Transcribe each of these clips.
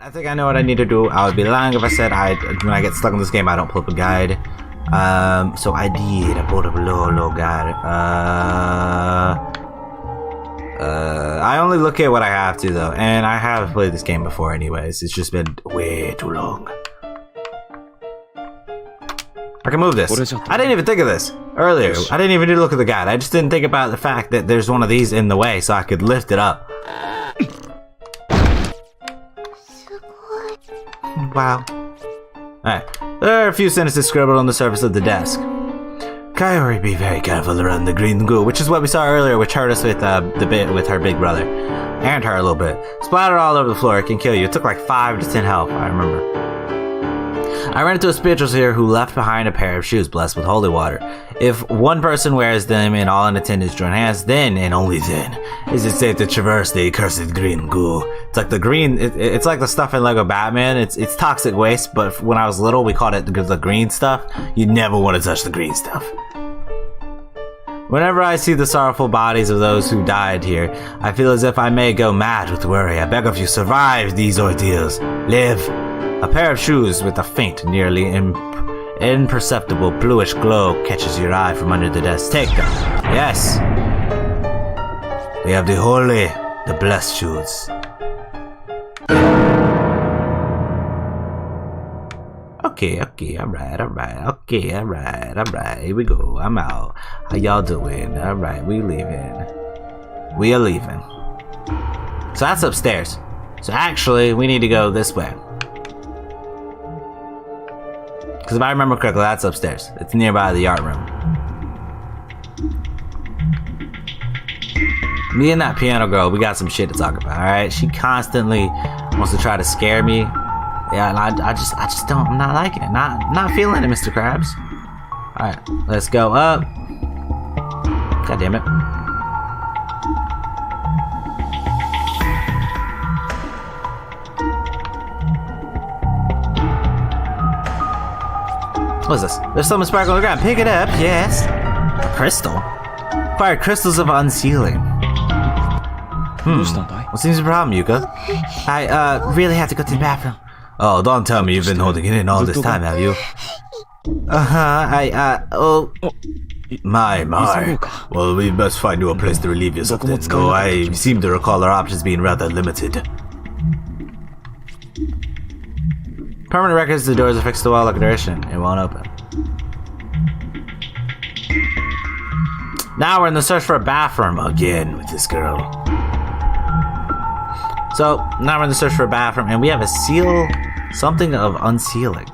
I think I know what I need to do. I would be lying if I said when I get stuck in this game I don't pull up a guide. So I did. I pulled up a little guide. I only look at what I have to though, and I have played this game before anyways. It's just been way too long. I can move this. I didn't even think of this earlier. I didn't even need to look at the guide. I just didn't think about the fact that there's one of these in the way so I could lift it up. Wow. Alright. There are a few sentences scribbled on the surface of the desk. Kaori, be very careful around the green goo, which is what we saw earlier, which hurt us with the bit with her big brother. And her a little bit. Splattered all over the floor, it can kill you. It took like 5 to 10 health, I remember. I ran into a spiritualist here who left behind a pair of shoes blessed with holy water. If one person wears them and all in attendance join hands, then and only then is it safe to traverse the accursed green goo. It's like the green. It's like the stuff in Lego Batman. It's toxic waste, but when I was little, we called it the green stuff. You never want to touch the green stuff. Whenever I see the sorrowful bodies of those who died here, I feel as if I may go mad with worry. I beg of you, survive these ordeals. Live. A pair of shoes with a faint, nearly imperceptible bluish glow catches your eye from under the desk. Take them. Yes. We have the holy, the blessed shoes. Okay, alright, here we go, I'm out. How y'all doing? Alright, we leaving. We are leaving. So that's upstairs. So actually, we need to go this way. Because if I remember correctly, that's upstairs. It's nearby the art room. Me and that piano girl, we got some shit to talk about, alright? She constantly wants to try to scare me. Yeah, and I just don't, I'm not liking it. Not feeling it, Mr. Krabs. Alright, let's go up. God damn it. What is this? There's something sparkling on the ground. Pick it up, yes. A crystal? Acquired crystals of unsealing. What seems the problem, Yuka? I really have to go to the bathroom. Oh, don't tell me you've been holding it in all this time, have you? Oh. My. Well, we must find you a place to relieve yourself then, though I seem to recall our options being rather limited. Permanent records, the doors are fixed to the wall like a direction. It won't open. Now we're in the search for a bathroom again with this girl. So, now we're in the search for a bathroom and we have a seal, something of unsealing.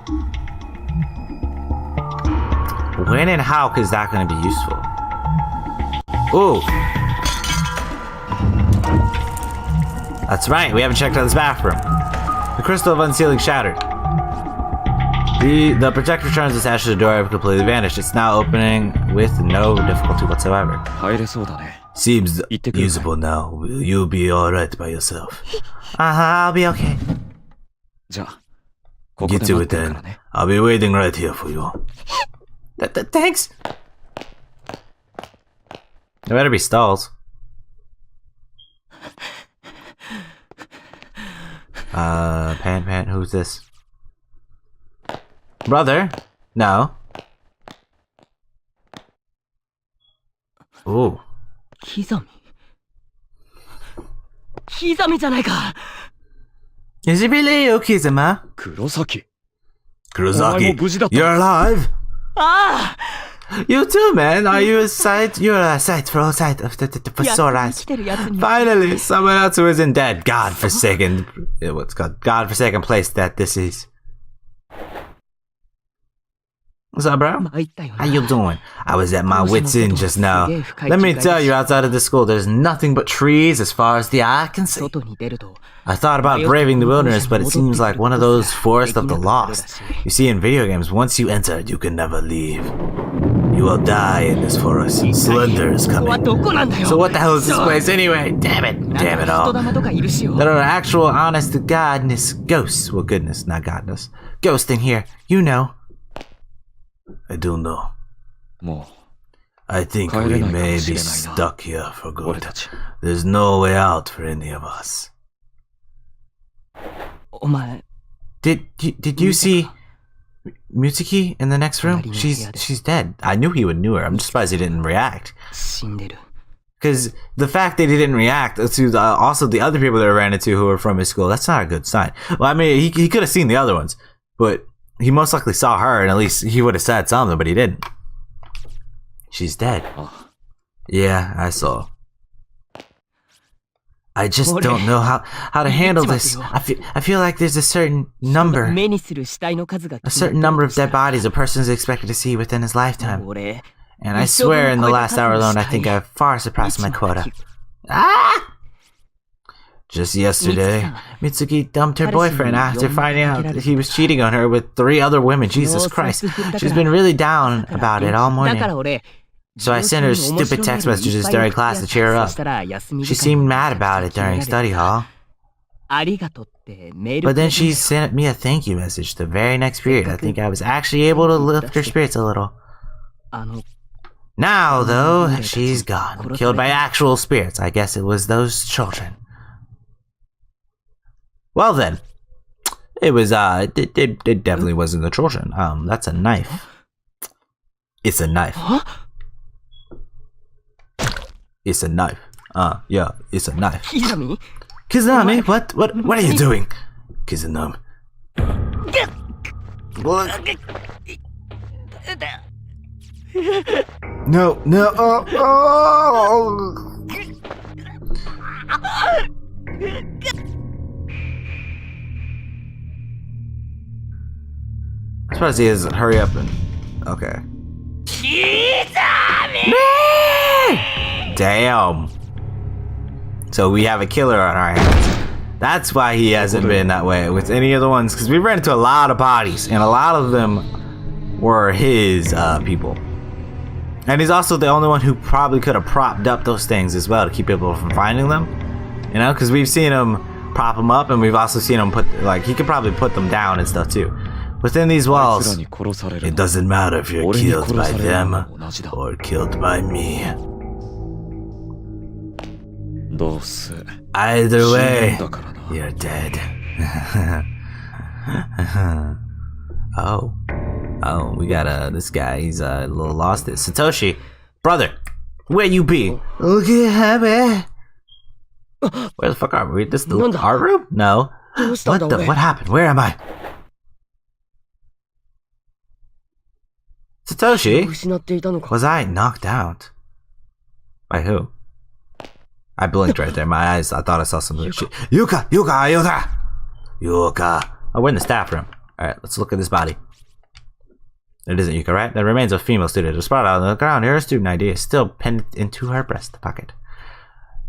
When and how is that going to be useful? Ooh. That's right, we haven't checked out this bathroom. The crystal of unsealing shattered. The protector returns this ashes to the door have completely vanished. It's now opening with no difficulty whatsoever. Seems usable now. You'll be alright by yourself. I'll be okay. Get to it then. I'll be waiting right here for you. Thanks. There better be stalls. Pan, who's this? Brother? No. Ooh. Is it really you, Kizama? Kurosaki, you're alive? Ah! You too, man. Are you a sight? You're a sight for all sight of the sore eyes. Finally, someone else who isn't dead. God-forsaken. What's called? God-forsaken place that this is. What's up, bro? How you doing? I was at my wit's end just now. Let me tell you, outside of this school, there's nothing but trees as far as the eye can see. I thought about braving the wilderness, but it seems like one of those forests of the lost. You see, in video games, once you enter, you can never leave. You will die in this forest. Slender is coming. So what the hell is this place anyway? Damn it all. There are actual, honest-to-godness ghosts. Well, goodness, not godness. Ghost in here. You know. I don't know. I think we may be stuck here for good. There's no way out for any of us. Did you see Mitsuki in the next room? She's dead. I knew he would know her. I'm just surprised he didn't react. Because the fact that he didn't react to also the other people that ran into who were from his school, that's not a good sign. Well, I mean, he could have seen the other ones, but he most likely saw her, and at least he would have said something, but he didn't. She's dead. Yeah, I saw. I just don't know how to handle this. I feel like there's a certain number of dead bodies a person is expected to see within his lifetime. And I swear in the last hour alone, I think I've far surpassed my quota. Ah! Just yesterday, Mitsuki dumped her boyfriend after finding out that he was cheating on her with 3 other women. Jesus Christ. She's been really down about it all morning. So I sent her stupid text messages during class to cheer her up. She seemed mad about it during study hall. But then she sent me a thank you message the very next period. I think I was actually able to lift her spirits a little. Now, though, she's gone. Killed by actual spirits. I guess it was those children. Well then. It was, it definitely wasn't the children. That's a knife. It's a knife. It's a knife. Yeah, it's a knife. Kizami, what are you doing? Kizami. What? No, I'm surprised he doesn't hurry up and... Okay. Damn. So we have a killer on our hands. That's why he hasn't been that way with any of the ones, because we ran into a lot of bodies, and a lot of them were his people. And he's also the only one who probably could have propped up those things as well to keep people from finding them. You know, because we've seen him prop them up, and we've also seen him put, like, he could probably put them down and stuff too. Within these walls, it doesn't matter if you're killed by them or killed by me. Either way, you're dead. Oh, we got this guy. He's a little lost. It Satoshi, brother, where you be? Okay, where the fuck are we? This the art room? No. What happened? Where am I? Satoshi? Was I knocked out? By who? I blinked right there. My eyes, I thought I saw something. Yuka! Oh, we're in the staff room. Alright, let's look at this body. It isn't Yuka, right? The remains of a female student. Just spotted on the ground. Her student ID is still pinned into her breast pocket.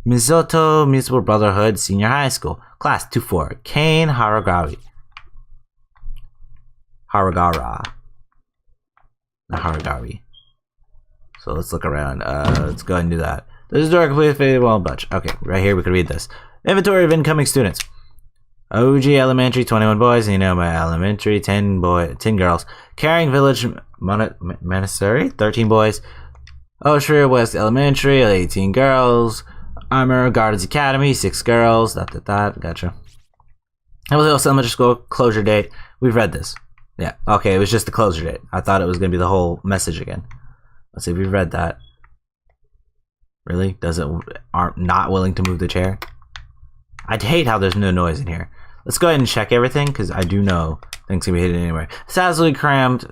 Mizoto Municipal Brotherhood Senior High School. Class 2-4. Kane Haragara. Not Haragari. So let's look around. Let's go ahead and do that. This is door completely faded wall bunch. Okay, right here we can read this. Inventory of incoming students. OG Elementary, 21 boys. You know my elementary, 10 girls. Caring Village Monastery, 13 boys. Oshria West Elementary, 18 girls. Armor Gardens Academy, 6 girls. Gotcha. Hamilton Hills Elementary School closure date. We've read this. Yeah, okay, it was just the closure date. I thought it was going to be the whole message again. Let's see if we've read that. Really? Aren't not willing to move the chair? I'd hate how there's no noise in here. Let's go ahead and check everything, because I do know things can be hidden anywhere. Haphazardly crammed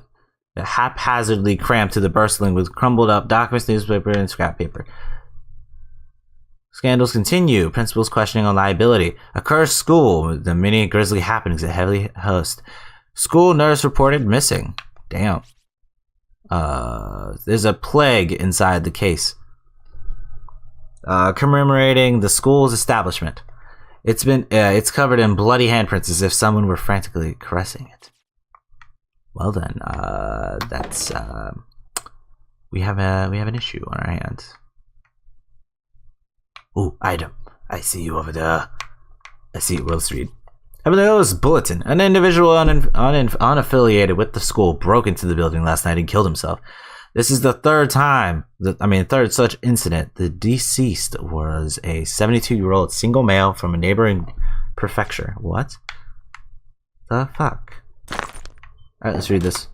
to the bursting with crumbled up documents, newspaper, and scrap paper. Scandals continue. Principals questioning on liability. A cursed school. The many grisly happenings that heavily host. School nurse reported missing. Damn. There's a plague inside the case. Commemorating the school's establishment. It's covered in bloody handprints as if someone were frantically caressing it. Well then, we have an issue on our hands. Ooh, item. I see you over there. I see you. Let's read. Evelio's bulletin. An individual unaffiliated with the school broke into the building last night and killed himself. This is the third such incident. The deceased was a 72-year-old single male from a neighboring prefecture. What? The fuck? Alright, let's read this.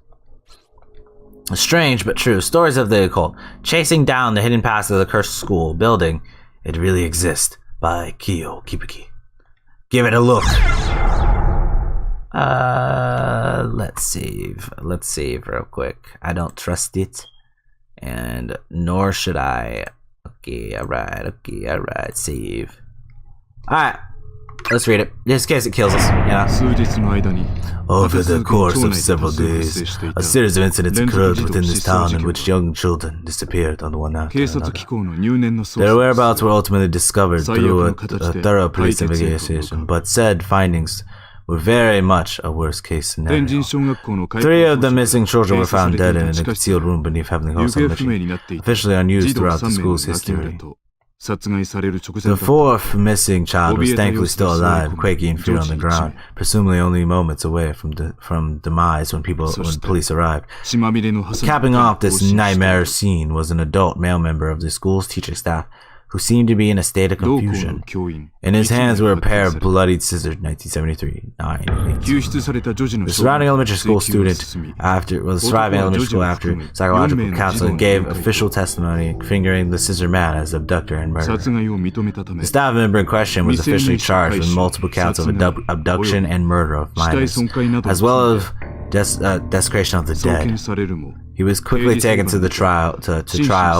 Strange but true. Stories of the occult. Chasing down the hidden past of the cursed school building. It really exists. By Kiyo Kipiki. Give it a look. Let's save. Let's save real quick. I don't trust it. And nor should I. Okay, alright, save. Alright. Let's read it. Just in case it kills us, Over the course of several days, a series of incidents occurred within this town in which young children disappeared on one after another. Their whereabouts were ultimately discovered through a thorough police investigation, but said findings were very much a worst-case scenario. 3 of the missing children were found dead in a concealed room beneath Heavenly House Elementary, officially unused throughout the school's history. The 4th missing child was thankfully still alive, quaking in fear on the ground, presumably only moments away from demise when police arrived. Capping off this nightmare scene was an adult male member of the school's teaching staff who seemed to be in a state of confusion. In his hands were a pair of bloodied scissors. 1973. The surrounding elementary school after psychological counseling gave official testimony fingering the scissor man as abductor and murderer. The staff member in question was officially charged with multiple counts of abduction and murder of minors, as well as desecration of the dead. He was quickly taken to the trial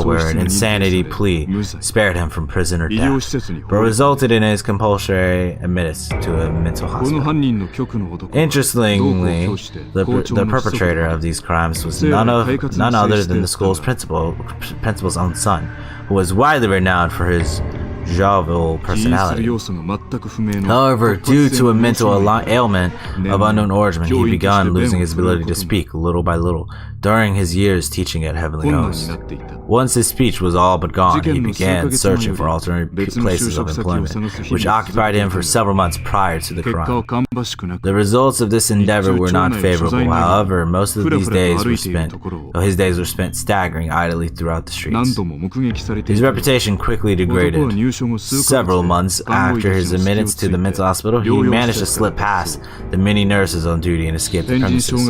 where an insanity plea spared him from prison or death, but resulted in his compulsory admittance to a mental hospital. Interestingly, the perpetrator of these crimes was none other than the school's principal's own son, who was widely renowned for his jovial personality. However, due to a mental ailment of unknown origin, he began losing his ability to speak little by little during his years teaching at Heavenly Host. Once his speech was all but gone, he began searching for alternate places of employment, which occupied him for several months prior to the crime. The results of this endeavor were not favorable. However, most of his days were spent staggering idly throughout the streets. His reputation quickly degraded. Several months after his admittance to the mental hospital, he managed to slip past the many nurses on duty and escape the premises.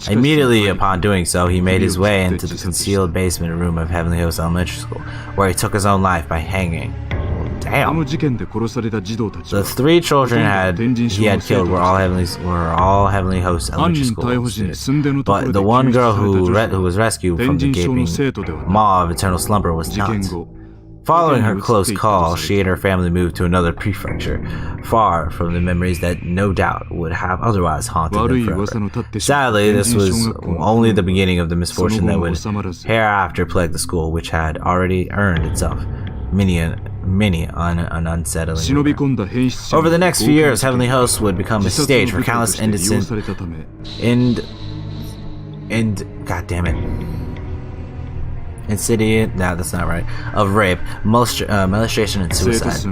Immediately upon doing so, he made his way into the concealed basement room of Heavenly Host Elementary School, where he took his own life by hanging. Damn. The 3 children he had killed were all Heavenly Host Elementary School students, but the one girl who was rescued from the gaping maw of eternal slumber was not. Following her close call, she and her family moved to another prefecture, far from the memories that no doubt would have otherwise haunted them forever. Sadly, this was only the beginning of the misfortune that would hereafter plague the school, which had already earned itself many an unsettling rumor. Over the next few years, Heavenly Host would become a stage for countless that's not right, of rape, molestation, and suicide.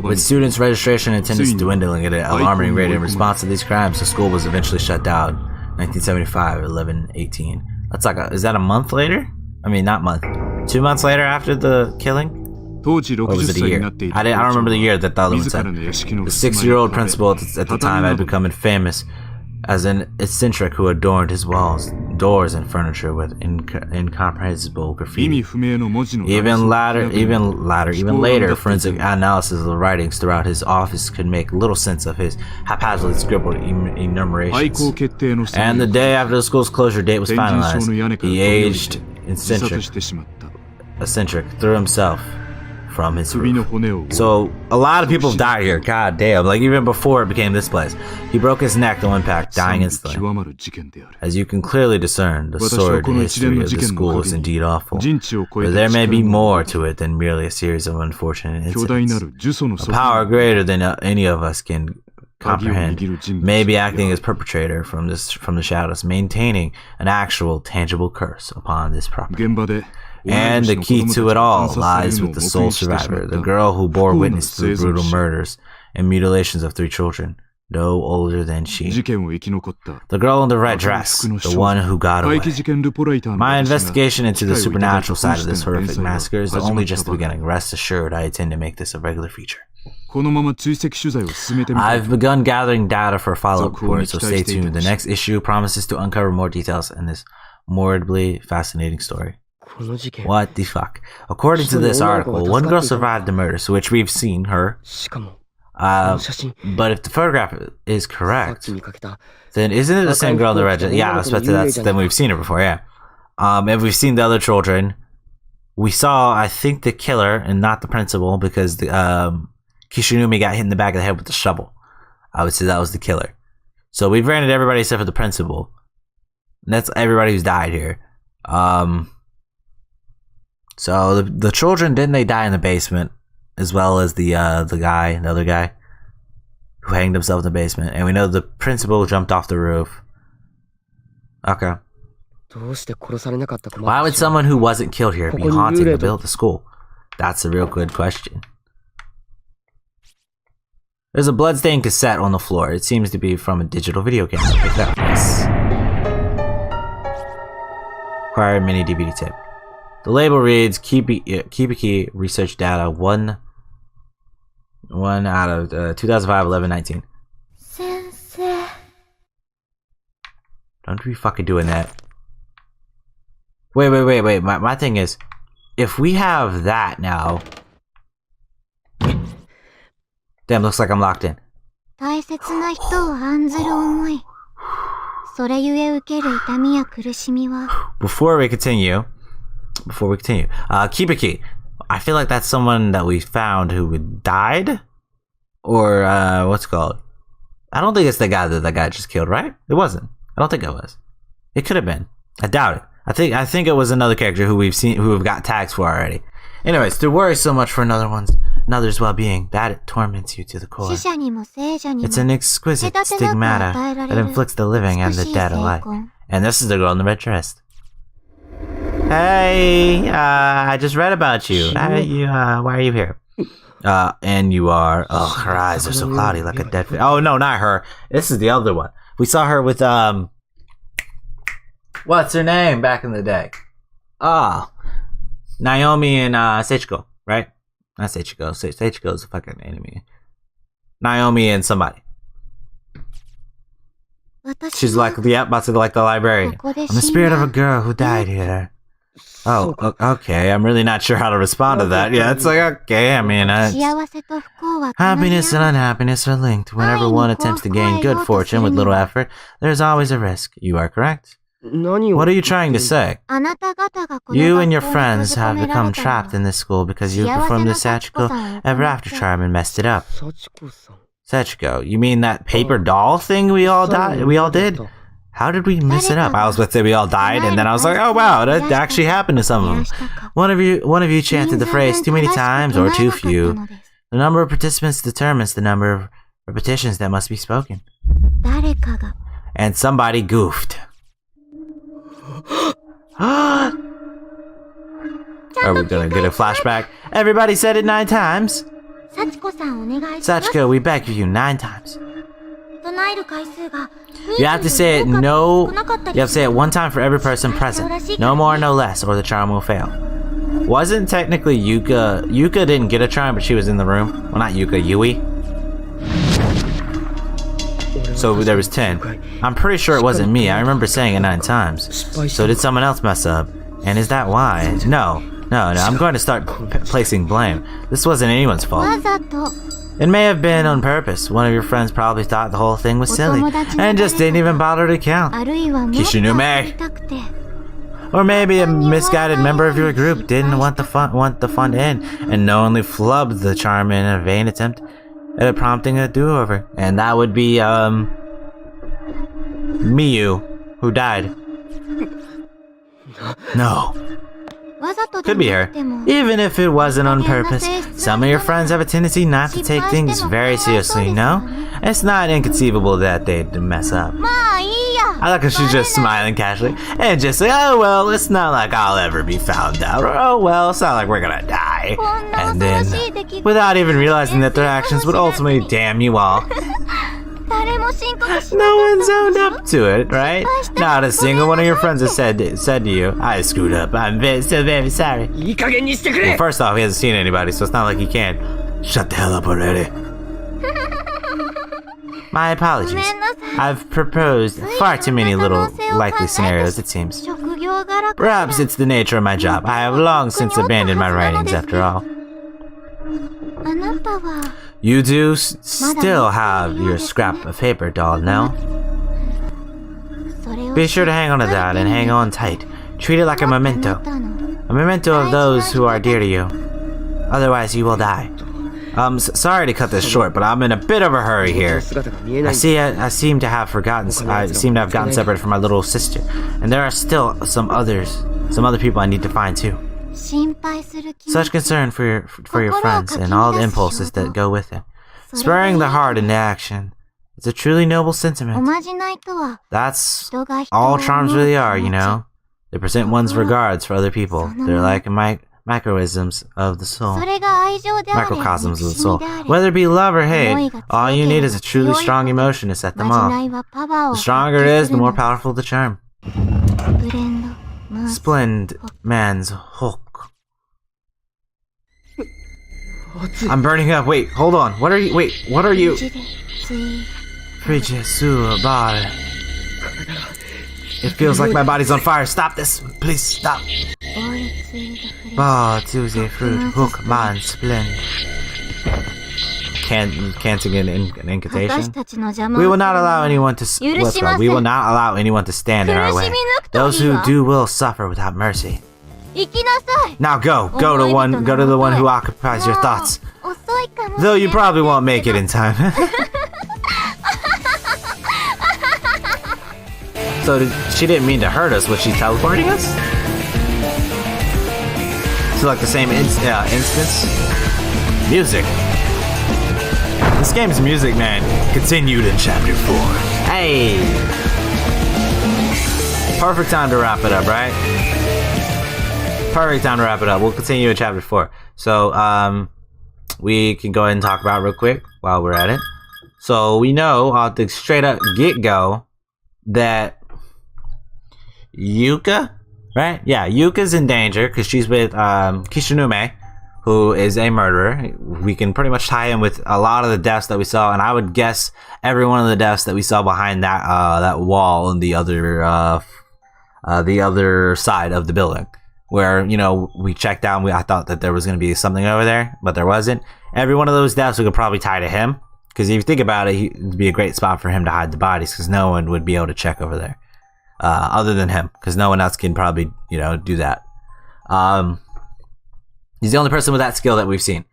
With students' registration and attendance dwindling at an alarming rate in response to these crimes, the school was eventually shut down. 1975, 11/18. That's like is that a month later? I mean, not month. 2 months later after the killing? Or was it a year? I don't remember the year that the other one said. The 6-year-old principal at the time had become famous as an eccentric who adorned his walls, doors, and furniture with incomprehensible graffiti. Even later, forensic analysis of the writings throughout his office could make little sense of his haphazardly scribbled enumerations. And the day after the school's closure date was finalized, the aged eccentric threw himself from his roof. So a lot of people died here. God damn. Like even before it became this place. He broke his neck on impact, dying instantly. As you can clearly discern, the sordid history of the school is indeed awful. But there may be more to it than merely a series of unfortunate incidents. A power greater than any of us can comprehend may be acting as perpetrator from the shadows, maintaining an actual tangible curse upon this property. And the key to it all lies with the sole survivor, the girl who bore witness to the brutal murders and mutilations of 3 children, no older than she. The girl in the red dress, the one who got away. My investigation into the supernatural side of this horrific massacre is only just the beginning. Rest assured, I intend to make this a regular feature. I've begun gathering data for a follow-up report, so stay tuned. The next issue promises to uncover more details in this morbidly fascinating story. What the fuck? According to this article, one girl survived the murders, which we've seen her. But if the photograph is correct, then isn't it the same girl in the red dress? Yeah, I expected then we've seen her before, yeah. And we've seen the other children. We saw, I think, the killer and not the principal, because the Kishinumi got hit in the back of the head with the shovel. I would say that was the killer. So we've granted everybody except for the principal. And that's everybody who's died here. So the children, didn't they die in the basement? As well as the other guy who hanged himself in the basement. And we know the principal jumped off the roof. Okay. Why would someone who wasn't killed here be haunting the school? That's a real good question. There's a bloodstained cassette on the floor. It seems to be from a digital video camera. Pick that up, yes. Acquired mini DVD tape. The label reads Kibiki research data 1 out of 2005 11-19. Sensei. Don't be fucking doing that. Wait. My thing is, if we have that now. Damn, looks like I'm locked in. Before we continue, Kibiki, I feel like that's someone that we found who died, or what's it called? I don't think it's the guy that guy just killed, right? It wasn't. I don't think it was. It could have been. I doubt it. I think it was another character who we've got tags for already. Anyways, to worry so much for another's well-being, that it torments you to the core. It's an exquisite stigmata that inflicts the living and the dead alike. And this is the girl in the red dress. Hey, I just read about you. Why are you here? And you are. Oh, her eyes are so cloudy, like a dead fish. Oh no, not her. This is the other one. We saw her with what's her name back in the day? Naomi and Seichiko, right? Not Seichiko. Seichiko's a fucking enemy. Naomi and somebody. She's like, about to be like the librarian. I'm the spirit of a girl who died here. Oh, okay. I'm really not sure how to respond to that. Yeah, it's like, okay. I mean, happiness and unhappiness are linked. Whenever one attempts to gain good fortune with little effort, there's always a risk. You are correct. What are you trying to say? You and your friends have become trapped in this school because you performed the Sachiko ever after charm and messed it up. Sachiko, you mean that paper doll thing we all did? How did we mess it up? I was with it, we all died, and then I was like, oh wow, that actually happened to some of them. One of you chanted the phrase too many times or too few. The number of participants determines the number of repetitions that must be spoken. And somebody goofed. Are we gonna get a flashback? Everybody said it 9 times. Sachiko, we beg of you 9 times. You have to say it you have to say it 1 time for every person present. No more, no less, or the charm will fail. Wasn't technically Yuka didn't get a charm, but she was in the room. Well, not Yuka, Yui. So there was 10. I'm pretty sure it wasn't me. I remember saying it 9 times. So did someone else mess up? And is that why? No. I'm going to start placing blame. This wasn't anyone's fault. It may have been on purpose. One of your friends probably thought the whole thing was silly and just didn't even bother to count. Kishinume. Or maybe a misguided member of your group didn't want the fun to end and knowingly flubbed the charm in a vain attempt at prompting a do-over. And that would be Miyu, who died. No. Could be her. Even if it wasn't on purpose, some of your friends have a tendency not to take things very seriously, no? It's not inconceivable that they'd mess up. I like how she's just smiling casually and just like, oh well, it's not like I'll ever be found out, or oh well, it's not like we're gonna die. And then, without even realizing that their actions would ultimately damn you all. No one's owned up to it, right? Not a single one of your friends has said to you, I screwed up, I'm so very sorry. Well, first off, he hasn't seen anybody, so it's not like he can. Shut the hell up already. My apologies. I've proposed far too many little likely scenarios, it seems. Perhaps it's the nature of my job. I have long since abandoned my writings, after all. You do still have your scrap of paper, doll, no? Be sure to hang on to that and hang on tight. Treat it like a memento. A memento of those who are dear to you. Otherwise, you will die. Sorry to cut this short, but I'm in a bit of a hurry here. I seem to have gotten separated from my little sister, and there are still some other people I need to find too. Such concern for your friends and all the impulses that go with it. Spurring the heart into action. It's a truly noble sentiment. That's all charms really are, you know. They present one's regards for other people. They're like microisms of the soul. Microcosms of the soul. Whether it be love or hate, all you need is a truly strong emotion to set them off. The stronger it is, the more powerful the charm. Splend man's Hulk. I'm burning up. Wait, hold on. What are you? Wait, what are you? It feels like my body's on fire. Stop this. Please stop. Tuesday fruit, hook, man, splend. Canting an incantation. We will not allow anyone to. We will not allow anyone to stand in our way. Those who do will suffer without mercy. Now go to the one who occupies your thoughts. Though you probably won't make it in time. So she didn't mean to hurt us. Was she teleporting us? To like the same instance? Music. This game's music, man. Continued in chapter 4. Hey! Perfect time to wrap it up, right? Perfect time to wrap it up. We'll continue in chapter 4. So, we can go ahead and talk about it real quick while we're at it. So, we know at the straight up get-go that Yuka, right? Yeah, Yuka's in danger because she's with Kishinume, who is a murderer. We can pretty much tie him with a lot of the deaths that we saw, and I would guess every one of the deaths that we saw behind that wall on the other side of the building, where, you know, we checked out. I thought that there was going to be something over there, but there wasn't. Every one of those deaths we could probably tie to him, because if you think about it, it'd be a great spot for him to hide the bodies, because no one would be able to check over there. Other than him, because no one else can probably, you know, do that. He's the only person with that skill that we've seen.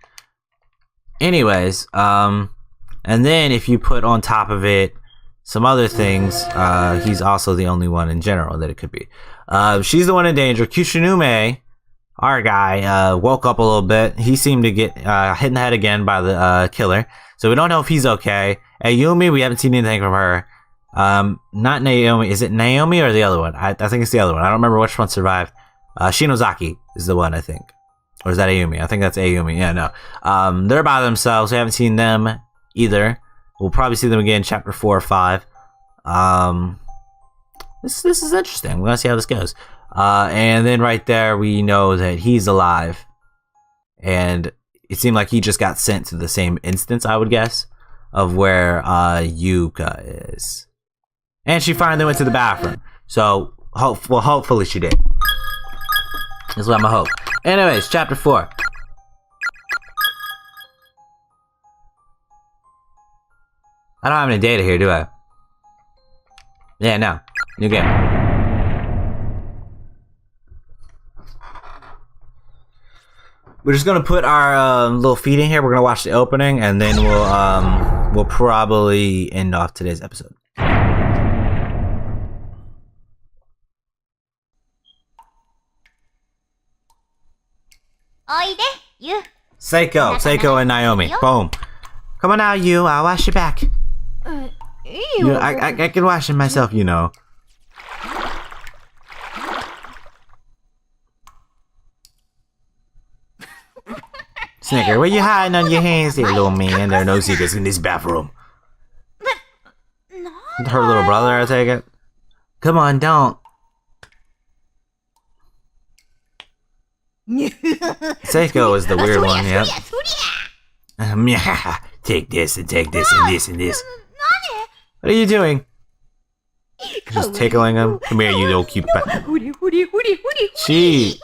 Anyways, and then if you put on top of it some other things, he's also the only one in general that it could be. She's the one in danger. Kishinume, our guy, woke up a little bit. He seemed to get hit in the head again by the killer. So we don't know if he's okay. Ayumi, we haven't seen anything from her. Not Naomi. Is it Naomi or the other one? I think it's the other one. I don't remember which one survived. Shinozaki is the one, I think. Or is that Ayumi? I think that's Ayumi. Yeah, no. They're by themselves. We haven't seen them either. We'll probably see them again in chapter 4 or 5. This is interesting. We're gonna see how this goes. And then right there, we know that he's alive. And it seemed like he just got sent to the same instance, I would guess, of where Yuka is. And she finally went to the bathroom. So, hopefully she did. That's what I'm gonna hope. Anyways, chapter 4. I don't have any data here, do I? Yeah, no. New game. We're just gonna put our little feed in here. We're gonna watch the opening, and then we'll probably end off today's episode. Seiko and Naomi. Boom. Come on now, you. I'll wash your back. I can wash it myself, you know. Snicker, where you hiding on your hands there, little man? There are no secrets in this bathroom. Her little brother, I take it. Come on, don't. Seiko is the weird one, yep. Yeah. Take this and take this and this and this. What are you doing? Just tickling him. Come here, you little cute bat. She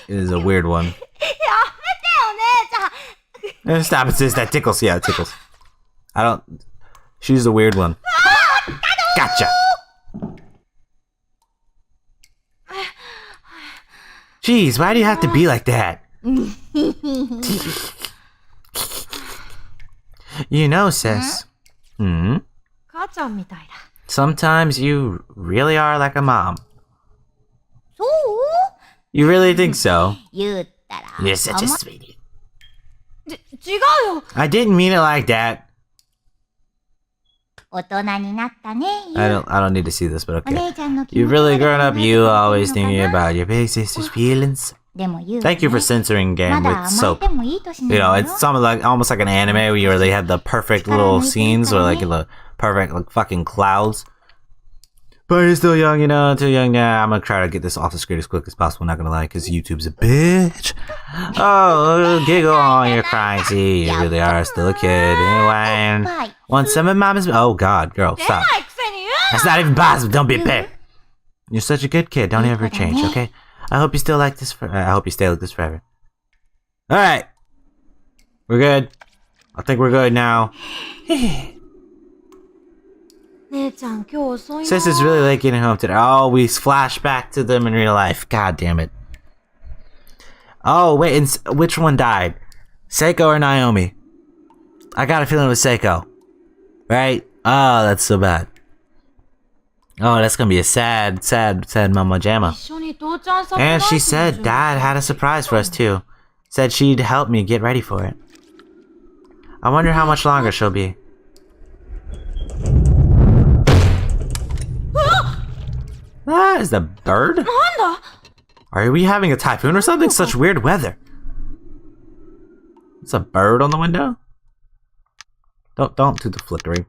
is a weird one. Stop it, sis. That tickles. Yeah, it tickles. I don't... She's the weird one. Gotcha! Jeez, why do you have to be like that? You know, sis. Sometimes you really are like a mom. You really think so? You're such a sweetie. I didn't mean it like that. I don't need to see this, but okay. You've really grown up. You always thinking about your big sister's feelings. Thank you for censoring game with soap. You know, it's something like almost like an anime where they have the perfect little scenes or like the perfect like fucking clouds. But you're still young, you know, too young now. I'm gonna try to get this off the screen as quick as possible, not gonna lie, because YouTube's a bitch. Oh, giggle on, you're crying. See, you really are still a kid. Anyway, want some of mama's... Oh, God, girl, stop. That's not even possible. Don't be a bitch. You're such a good kid. Don't ever change, okay? I hope you still like this I hope you stay like this forever. Alright. We're good. I think we're good now. Sis is really late getting home today. Oh, we flash back to them in real life. God damn it. Oh, wait, and which one died? Seiko or Naomi? I got a feeling it was Seiko. Right? Oh, that's so bad. Oh, that's gonna be a sad mama jamma. And she said Dad had a surprise for us too. Said she'd help me get ready for it. I wonder how much longer she'll be. That is the bird? Are we having a typhoon or something? Such weird weather. It's a bird on the window? Don't do the flickering.